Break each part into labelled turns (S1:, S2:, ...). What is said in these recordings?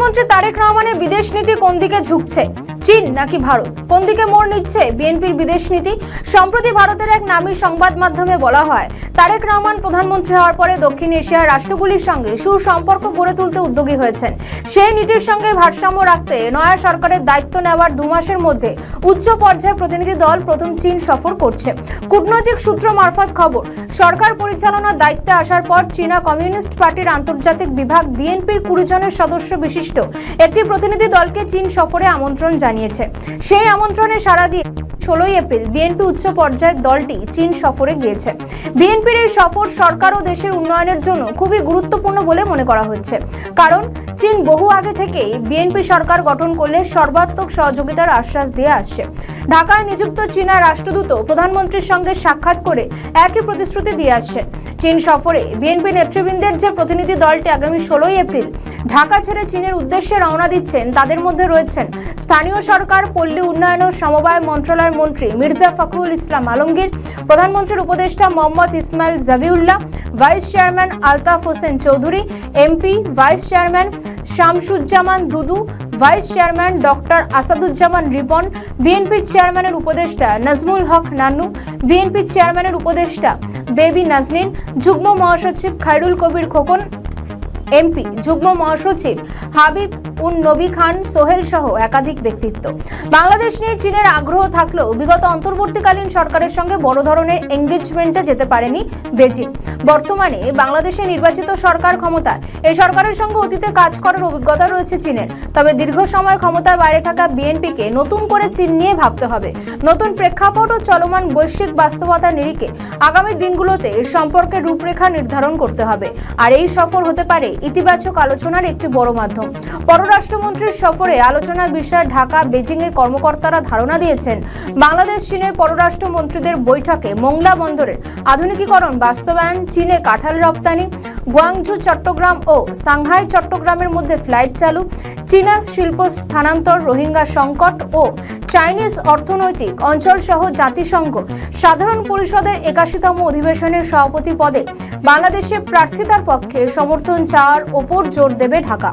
S1: প্রধানমন্ত্রী তারেক রহমানের বিদেশ নীতি কোন দিকে ঝুঁকছে? চীন নাকি ভারত? কোন দিকে মোড় নিচ্ছে বিএনপির বিদেশ নীতি? সম্প্রতি ভারতের এক নামী সংবাদ মাধ্যমে বলা হয়, তারেক রহমান প্রধানমন্ত্রী হওয়ার পরে দক্ষিণ এশিয়ার রাষ্ট্রগুলির সঙ্গে সুসম্পর্ক গড়ে তুলতে উদ্যোগী হয়েছেন। সেই নীতির সঙ্গে ভারসাম্য রাখতে নয়া সরকারের দায়িত্ব নেওয়ার 2 মাসের মধ্যে উচ্চ পর্যায়ের প্রতিনিধি দল প্রথম চীন সফর করছে। কূটনৈতিক সূত্র মারফত খবর, সরকার পরিচালনার দায়িত্বে আসার পর চীনা কমিউনিস্ট পার্টির আন্তর্জাতিক বিভাগ বিএনপির 20 জনের সদস্য বিশিষ্ট একটি প্রতিনিধি দলকে চীন সফরে আমন্ত্রণ জানিয়েছে। সেই আমন্ত্রণে সাড়া দিয়ে 16 এপ্রিল বিএনপি উচ্চ পর্যায়ের দলটি চীন সফরে গিয়েছে। বিএনপির এই সফর সরকার ও দেশের উন্নয়নের জন্য খুবই গুরুত্বপূর্ণ বলে মনে করা হচ্ছে, কারণ চীন বহু আগে থেকেই বিএনপি সরকার গঠন করলে সর্বাত্মক সহযোগিতার আশ্বাস দিয়ে আসছে। ঢাকায় নিযুক্ত চীনা রাষ্ট্রদূত প্রধানমন্ত্রীর সঙ্গে সাক্ষাৎ করে একই প্রতিশ্রুতি দিয়ে আসছে। চীন সফরে বিএনপি নেতৃবৃন্দের যে প্রতিনিধি দলটি আগামী 16 এপ্রিল ঢাকা ছেড়ে চীনের উদ্দেশ্যে রওনা দিচ্ছেন, তাদের মধ্যে রয়েছেন স্থানীয় সরকার, পল্লী উন্নয়ন ও সমবায় মন্ত্রণালয়ের মন্ত্রী মির্জা ফখরুল ইসলাম আলমগীর, প্রধানমন্ত্রীর উপদেষ্টা Mohammad Ismail Jabiullah, vice chairman Altaf Hossain Chowdhury, MP, vice chairman Shamsuzzaman Dudu, vice chairman doctor Asaduzzaman Ripon, BNP চেয়ারম্যানের উপদেষ্টা নাজমুল হক নান্নু, বিএনপি চেয়ারম্যানের উপদেষ্টা বেবি নাজনীন, যুগ্ম মহাসচিব খায়রুল কবির খোকন, এমপি, যুগ্ম মহাসচিব হাবিব উন নবী খান সোহেল সহ একাধিক ব্যক্তিত্ব। বাংলাদেশ নিয়ে চীনের আগ্রহ থাকলেও বিগত অন্তর্বর্তীকালীন সরকারের সঙ্গে বড় ধরনের এঙ্গেজমেন্টে যেতে পারেনি বেজিং। বর্তমানে বাংলাদেশে নির্বাচিত সরকার ক্ষমতায়, এই সরকারের সঙ্গে অতীতে কাজ করার অভিজ্ঞতা রয়েছে চীনের। তবে দীর্ঘ সময় ক্ষমতার বাইরে থাকা বিএনপিকে নতুন করে চীন নিয়ে ভাবতে হবে। নতুন প্রেক্ষাপট ও চলমান বৈশ্বিক বাস্তবতার নিরিখে আগামী দিনগুলোতে সম্পর্কের রূপরেখা নির্ধারণ করতে হবে। আর এই সফর হতে পারে ইতিবাচক আলোচনার একটি বড় মাধ্যম। পররাষ্ট্রমন্ত্রীর সফরে আলোচনার বিষয়ে ঢাকা, বেজিং এর কর্মকর্তারা ধারণা দিয়েছেন, বাংলাদেশ চীনের পররাষ্ট্রমন্ত্রীদের বৈঠকে মোংলা বন্দরের আধুনিকীকরণ বাস্তবায়ন, চীনে কাঁঠাল রপ্তানি, গুয়াংঝু চট্টগ্রাম ও সাংহাই চট্টগ্রামের মধ্যে ফ্লাইট চালু, চীনা শিল্প স্থানান্তর, রোহিঙ্গা সংকট ও চাইনিজ অর্থনৈতিক অঞ্চল সহ জাতিসংঘ সাধারণ পরিষদের 81তম অধিবেশনের সভাপতি পদে বাংলাদেশের প্রার্থিতার পক্ষে সমর্থন চাওয়ার ওপর জোর দেবে ঢাকা।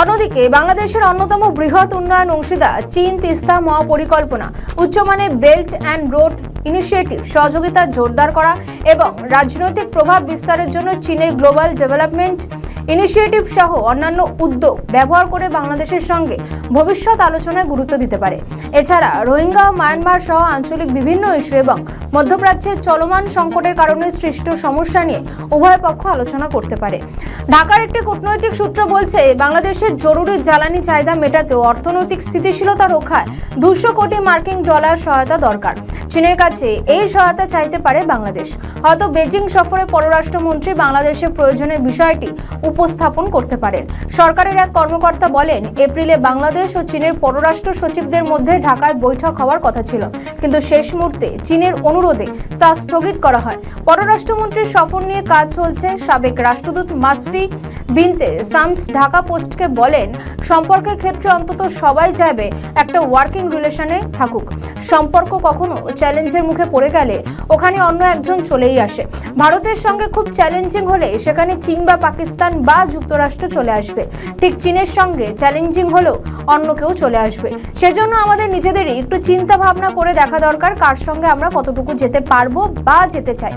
S1: অন্যদিকে বাংলাদেশের অন্যতম বৃহৎ উন্নয়ন অংশীদার চীন তিস্তা মহাপরিকল্পনা, উচ্চমানের বেল্ট অ্যান্ড রোড ইনিশিয়েটিভ সহযোগিতা জোরদার করা এবং রাজনৈতিক প্রভাব বিস্তারের জন্য চীনের গ্লোবাল ডেভেলপমেন্ট ইনিশিয়েটিভ সহ অন্যান্য উদ্যোগ ব্যবহার করে বাংলাদেশের সঙ্গে ভবিষ্যৎ আলোচনায় গুরুত্ব দিতে পারে। এছাড়া রোহিঙ্গা, মায়ানমার সহ আঞ্চলিক বিভিন্ন ইস্যু এবং মধ্যপ্রাচ্যের চলমান সংকটের কারণে সৃষ্ট সমস্যা নিয়ে উভয় পক্ষ আলোচনা করতে পারে। ঢাকার একটি কূটনৈতিক সূত্র বলছে, বাংলাদেশের জরুরি জ্বালানি চাহিদা মেটাতেও অর্থনৈতিক স্থিতিশীলতা রক্ষায় 200 কোটি মার্কিন ডলার সহায়তা দরকার। চীনের কাছে এই সহায়তা চাইতে পারে বাংলাদেশ। হয়তো বেজিং সফরে পররাষ্ট্রমন্ত্রী বাংলাদেশের প্রয়োজনের বিষয়টি উপস্থাপন করতে পারেন। সরকারের এক কর্মকর্তা বলেন, এপ্রিলে বাংলাদেশ ও চীনের পররাষ্ট্র সচিবদের মধ্যে ঢাকায় বৈঠক হওয়ার কথা ছিল, কিন্তু শেষ মুহূর্তে চীনের অনুরোধে তা স্থগিত করা হয়। পররাষ্ট্রমন্ত্রীর সফর নিয়ে কাজ চলছে। সাবেক রাষ্ট্রদূত মাসফি বিনতে শামস ঢাকা পোস্টকে বলেন, সম্পর্কের ক্ষেত্রে অন্তত সবাই চাইবে একটা ওয়ার্কিং রিলেশনে থাকুক। সম্পর্ক কখনো চ্যালেঞ্জের মুখে পড়ে গেলে ওখানে অন্য একজন চলেই আসে। ভারতের সঙ্গে খুব চ্যালেঞ্জিং হলে সেখানে চীন বা পাকিস্তান বা যুক্তরাষ্ট্র চলে আসবে। ঠিক চীনের সঙ্গে চ্যালেঞ্জিং হলেও অন্য কেউ চলে আসবে। সেজন্য আমাদের নিজেদেরই একটু চিন্তা ভাবনা করে দেখা দরকার, কার সঙ্গে আমরা কতটুকু যেতে পারবো বা যেতে চাই।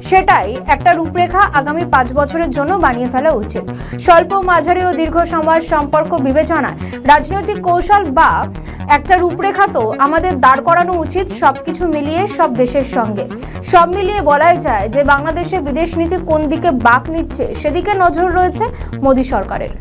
S1: সেটাই একটা রূপরেখা আগামী 5 বছরের জন্য বানিয়ে ফেলা উচিত। স্বল্প, মাঝারি ও দীর্ঘ সময়ের সম্পর্ক বিবেচনায় রাজনৈতিক কৌশল বা একটা রূপরেখা তো আমাদের দাঁড় করানো উচিত, সবকিছু মিলিয়ে সব দেশের সঙ্গে। সব মিলিয়ে বলাই যায় যে বাংলাদেশের বিদেশ নীতি কোন দিকে বাঁক নিচ্ছে সেদিকে নজর রয়েছে মোদী সরকারের।